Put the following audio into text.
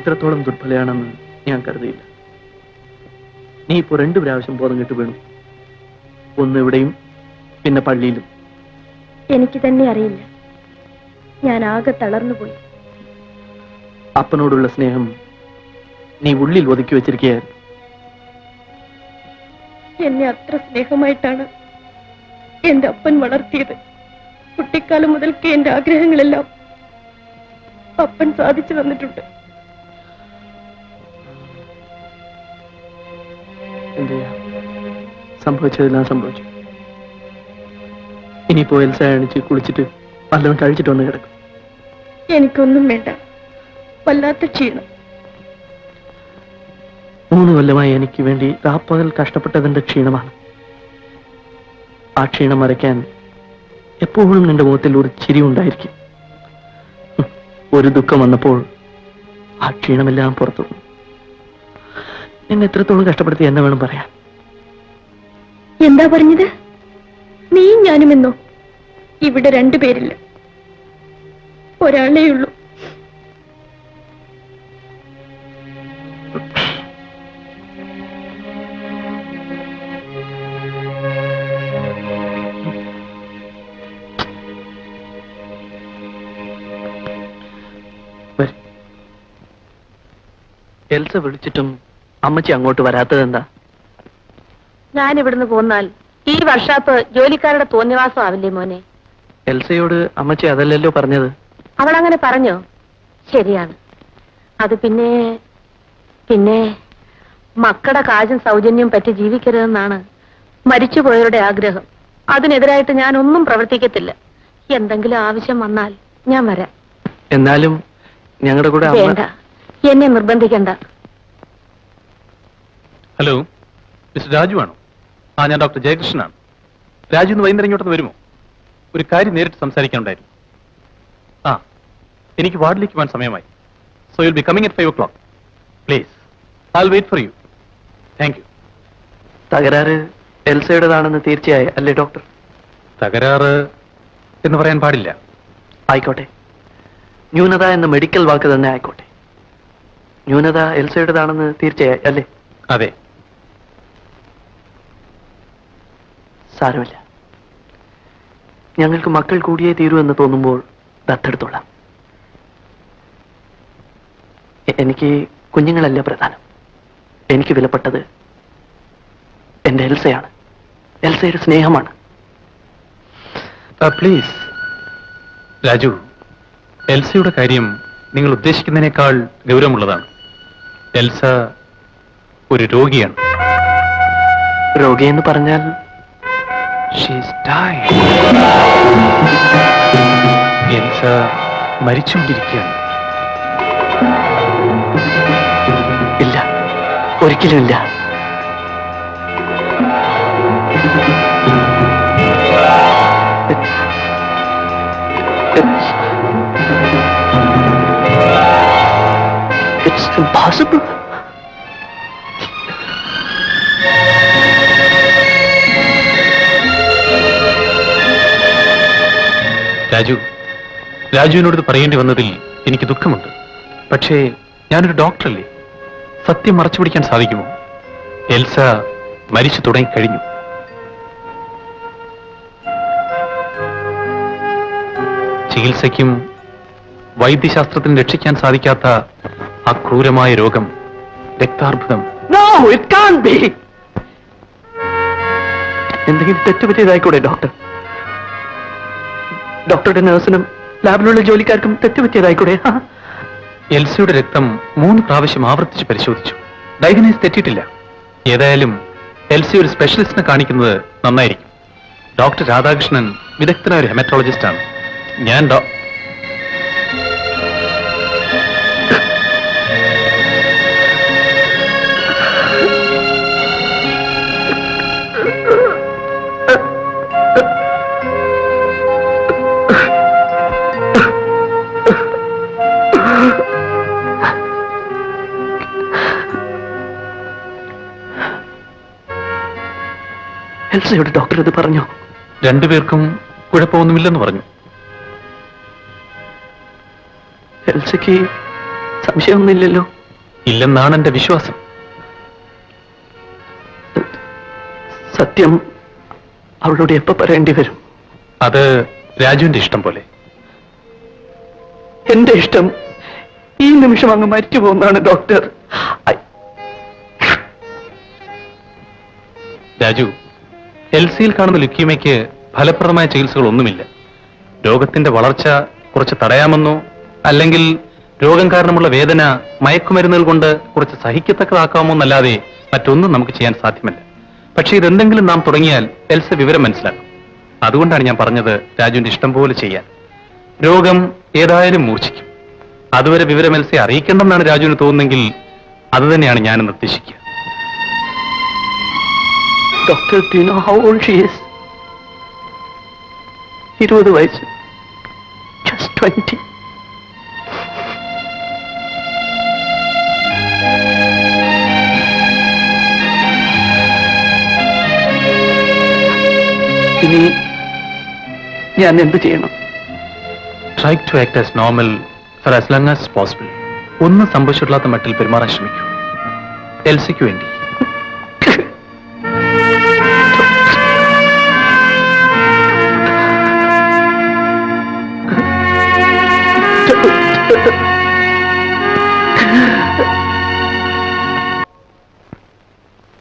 ഇത്രത്തോളം ദുർബലയാണെന്ന് ഞാൻ കരുതിയില്ല. നീ ഇപ്പോൾ 2 പ്രാവശ്യം ബോധം കെട്ട് വീണു. ഒന്ന് ഇവിടെയും പിന്നെ പള്ളിയിലും. എനിക്ക് തന്നെ അറിയില്ല, ഞാൻ ആകെ തളർന്നുപോയി. അപ്പനോടുള്ള സ്നേഹം നീ ഉള്ളിൽ ഒതുക്കി വെച്ചിരിക്കുകയായിരുന്നു. എന്നെ അത്ര സ്നേഹമായിട്ടാണ് എന്റെ അപ്പൻ വളർത്തിയത്. കുട്ടിക്കാലം മുതൽക്ക് എന്റെ ആഗ്രഹങ്ങളെല്ലാം അപ്പൻ സാധിച്ചു തന്നിട്ടുണ്ട്. എന്ത് ചെയ്യാം, സംഭവിച്ചതെല്ലാം സംഭവിച്ചു. ഇനിയിപ്പോ എൽസ അണിച്ച് കുളിച്ചിട്ട് വല്ലതും കഴിച്ചിട്ട് വന്ന് കിടക്കും. എനിക്കൊന്നും വേണ്ട, വല്ലാത്ത ക്ഷീണം. 3 കൊല്ലമായി എനിക്ക് വേണ്ടി രാപ്പകൽ കഷ്ടപ്പെട്ടതിന്റെ ക്ഷീണമാണ്. ആ ക്ഷീണം മറയ്ക്കാൻ എപ്പോഴും നിന്റെ മുഖത്തിൽ ഒരു ചിരി ഉണ്ടായിരിക്കും. ഒരു ദുഃഖം വന്നപ്പോൾ ആ ക്ഷീണമെല്ലാം പുറത്തു. നിന്നെ എത്രത്തോളം കഷ്ടപ്പെടുത്തി എന്നെ വേണം പറയാൻ. എന്താ പറഞ്ഞത്? നീയും ഞാനും എന്നോ? ഇവിടെ 2 പേരില്ല, ഒരാളേ ഉള്ളൂ. എൽസ വിളിച്ചിട്ടും അമ്മച്ചി അങ്ങോട്ട് വരാത്തത് എന്താ? ഞാൻ ഇവിടുന്ന് പോന്നാൽ ഈ വർഷാപ്പ് ജോലിക്കാരുടെ തോന്നിവാസം ആവില്ലേ മോനെ? എൽസയോട് അമ്മച്ചി അതല്ലല്ലോ പറഞ്ഞത്. അവൾ അങ്ങനെ പറഞ്ഞോ? ശരിയാണ്. അത് പിന്നെ മക്കളുടെ കാശും സൗജന്യവും പറ്റി ജീവിക്കരുതെന്നാണ് മരിച്ചുപോയവരുടെ ആഗ്രഹം. അതിനെതിരായിട്ട് ഞാൻ ഒന്നും പ്രവർത്തിക്കത്തില്ല. എന്തെങ്കിലും ആവശ്യം വന്നാൽ ഞാൻ വരാം. എന്നാലും ഞങ്ങളുടെ കൂടെ വേണ്ട, എന്നെ നിർബന്ധിക്കണ്ട. ഹലോ, മിസ്റ്റർ രാജു ആണോ? ഞാൻ ഡോക്ടർ ജയകൃഷ്ണനാണ്. രാജു ഇന്ന് വൈകുന്നേരം ഇങ്ങോട്ടൊന്ന് വരുമോ? ഒരു കാര്യം നേരിട്ട് സംസാരിക്കാനുണ്ടായിരുന്നു. എനിക്ക് വാർഡിലേക്ക് പോകാൻ സമയമായി. So you'll be coming at 5 o'clock. Please, I will wait for you. Thank you. തകരാറ് എൽസയുടേതാണെന്ന് തീർച്ചയായി അല്ലേ ഡോക്ടർ? തകരാറ് എന്ന് പറയാൻ പാടില്ല. ആയിക്കോട്ടെ, ന്യൂനത എന്ന മെഡിക്കൽ വാക്ക് തന്നെ ആയിക്കോട്ടെ. ന്യൂനത എൽസയുടേതാണെന്ന് തീർച്ചയായി അല്ലേ? അതെ. സാരമില്ല, ഞങ്ങൾക്ക് മക്കൾ കൂടിയേ തീരൂ എന്ന് തോന്നുമ്പോൾ ദത്തെടുത്തോളാം. എനിക്ക് കുഞ്ഞുങ്ങളല്ല പ്രധാനം. എനിക്ക് വിലപ്പെട്ടത് എന്റെ എൽസയാണ്. എൽസയുടെ സ്നേഹമാണ്. പ്ലീസ് രാജു, എൽസയുടെ കാര്യം നിങ്ങൾ ഉദ്ദേശിക്കുന്നതിനേക്കാൾ ഗൗരവമുള്ളതാണ്. എൽസ ഒരു രോഗിയാണ്. രോഗിയെന്ന് പറഞ്ഞാൽ എൽസ മരിച്ചുകൊണ്ടിരിക്കുകയാണ്. ഇല്ല, ഒരിക്കലും ഇല്ല. It's impossible. രാജുവിനോട് ഇത് പറയേണ്ടി വന്നതിൽ എനിക്ക് ദുഃഖമുണ്ട്. പക്ഷേ ഞാനൊരു ഡോക്ടറല്ലേ, സത്യം മറച്ചു പിടിക്കാൻ സാധിക്കുമോ? എൽസ മരിച്ചു തുടങ്ങിക്കഴിഞ്ഞു. ചികിത്സയ്ക്കും വൈദ്യശാസ്ത്രത്തിന് രക്ഷിക്കാൻ സാധിക്കാത്ത ആ ക്രൂരമായ രോഗം രക്താർബുദം. എന്തെങ്കിലും തെറ്റുപറ്റിയതായിക്കൂടെ ഡോക്ടർ? ഡോക്ടറുടെ നഴ്സിനും ലാബിലുള്ള ജോലിക്കാർക്കും തെറ്റുപറ്റിയതായിക്കൂടെ? എൽസയുടെ രക്തം 3 പ്രാവശ്യം ആവർത്തിച്ച് പരിശോധിച്ചു. ഡയഗ്നോസ് തെറ്റിയിട്ടില്ല. ഏതായാലും എൽസി ഒരു സ്പെഷ്യലിസ്റ്റിനെ കാണിക്കുന്നത് നന്നായിരിക്കും. ഡോക്ടർ രാധാകൃഷ്ണൻ വിദഗ്ധനായ ഒരു ഹെമറ്റോളജിസ്റ്റ് ആണ്. ഞാൻ എൽസയുടെ ഡോക്ടർ ഇത് പറഞ്ഞോ? 2 പേർക്കും കുഴപ്പമൊന്നുമില്ലെന്ന് പറഞ്ഞു. എൽസയ്ക്ക് സംശയമൊന്നുമില്ലല്ലോ? ഇല്ലെന്നാണ് എന്റെ വിശ്വാസം. സത്യം അവളോട് എപ്പോ പറയേണ്ടി വരും? അത് രാജുവിന്റെ ഇഷ്ടം പോലെ. എന്റെ ഇഷ്ടം ഈ നിമിഷം അങ്ങ് മരിച്ചു പോകുന്നതാണ് ഡോക്ടർ. രാജു, എൽസിയിൽ കാണുന്ന ലുക്കീമയ്ക്ക് ഫലപ്രദമായ ചികിത്സകളൊന്നുമില്ല. രോഗത്തിന്റെ വളർച്ച കുറച്ച് തടയാമെന്നോ അല്ലെങ്കിൽ രോഗം കാരണമുള്ള വേദന മയക്കുമരുന്നുകൾ കൊണ്ട് കുറച്ച് സഹിക്കത്തക്കതാക്കാമോ എന്നല്ലാതെ മറ്റൊന്നും നമുക്ക് ചെയ്യാൻ സാധ്യമല്ല. പക്ഷേ ഇതെന്തെങ്കിലും നാം തുടങ്ങിയാൽ എൽസ വിവരം മനസ്സിലാക്കും. അതുകൊണ്ടാണ് ഞാൻ പറഞ്ഞത് രാജുവിന്റെ ഇഷ്ടം പോലെ ചെയ്യാൻ. രോഗം ഏതായാലും മൂർച്ഛിക്കും. അതുവരെ വിവരം എൽസയെ അറിയിക്കേണ്ടെന്നാണ് രാജുവിന് തോന്നുന്നെങ്കിൽ അത് തന്നെയാണ് ഞാൻ നിർദ്ദേശിക്കുക. Doctor, do you know how old she is? 20 വയസ്സ്. Just 20. ഇനി ഞാൻ എന്ത് ചെയ്യണം? Try to act as normal for as long as possible. ഒന്നും സംഭവിച്ചിട്ടില്ലാത്ത മട്ടിൽ പെരുമാറാൻ ശ്രമിക്കൂ. എൽസിക്ക് വേണ്ടി.